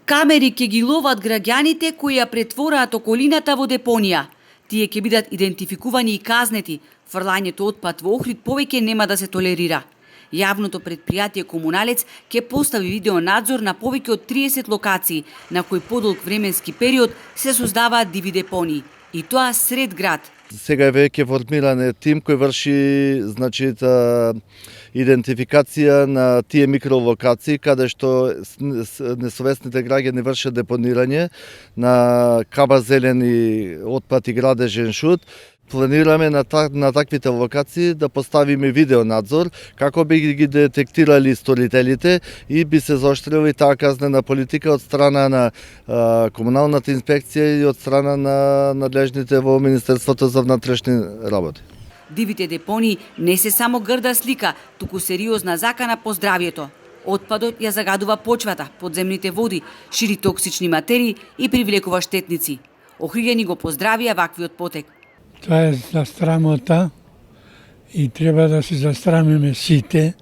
Камери ќе ги ловат граѓаните кои ја претвораат околината во депонија. Тие ќе бидат идентификувани и казнети. Фрлањето отпад во Охрид повеќе нема да се толерира. Јавното предпријатие Комуналец ќе постави видеонадзор на повеќе од 30 локации, на кои подолг временски период се создаваат диви депонии. И тоа сред град. Сега е веќе формиран тим кој врши идентификација на тие микролокации каде што несовесните граѓани вршат депонирање на каба зелени отпад и градежен шут. Планираме на таквите локации да поставиме видеонадзор како би ги детектирали сторителите и би се заоштрила и таа казнена политика од страна на комуналната инспекција и од страна на надлежните во Министерството за внатрешни работи. Дивите депонии не се само грда слика, туку сериозна закана по здравјето. Отпадот ја загадува почвата, подземните води, шири токсични материи и привлекува штетници. Охриѓани го поздравија ваквиот потек. Тоа е за срамота и треба да се застрамиме сите,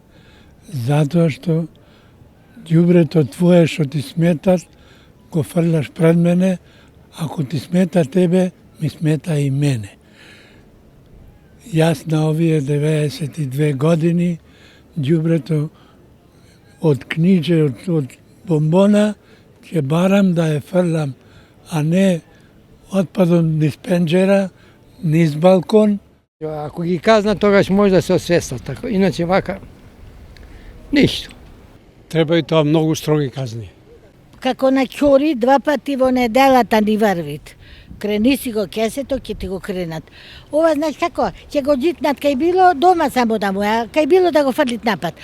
затоа што ѓубрето твое што ти сметат, го фрлаш пред мене, ако ти смета тебе, ми смета и мене. Јас на овие 92 години, ѓубрето од книдже, од бомбона, ќе барам да ја фрлам, а не отпадот низ пенџера, низ балкон. Ако ги казна, тогаш може да се освестат така. Иначе вака, ништо. Треба и тоа многу строги казни. Како на ќори, 2 пати во неделата ни врвит. Крени си го кесето, ќе ти го кренат. Ова, знаеш како, ќе го дитнат кај било дома само да му, а кај било да го фрлит напад.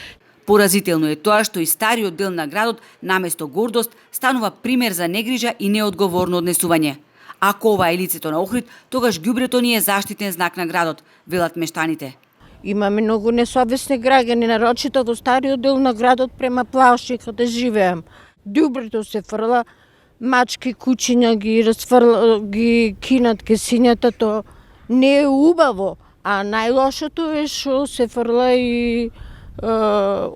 Поразително е тоа што и стариот дел на градот, наместо гордост, станува пример за негрижа и неодговорно однесување. Ако ова е лицето на Охрид, тогаш ѓубрето ни е заштитен знак на градот, велат мештаните. Имаме многу несовесни граѓани, нарочито во стариот дел на градот према Плавши каде живеам. Ѓубрето се фрла, мачки, кучиња ги кинат ке сињата, то не е убаво, а најлошото е што се фрла и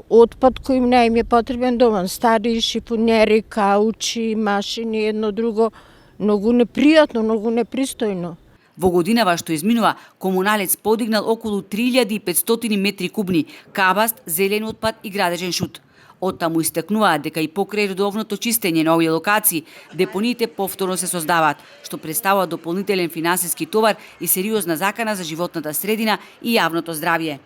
отпад кој не им е потребен дома, стари шифонери, каучи, машини, едно друго. Многу непријатно, многу непристојно. Во годинава што изминува, Комуналец подигнал околу 3500 метри кубни кабаст, зелен отпад и градежен шут. Оттаму истакнуваат дека и покрај редовното чистење на овие локации, депониите повторно се создаваат, што представува дополнителен финансиски товар и сериозна закана за животната средина и јавното здравје.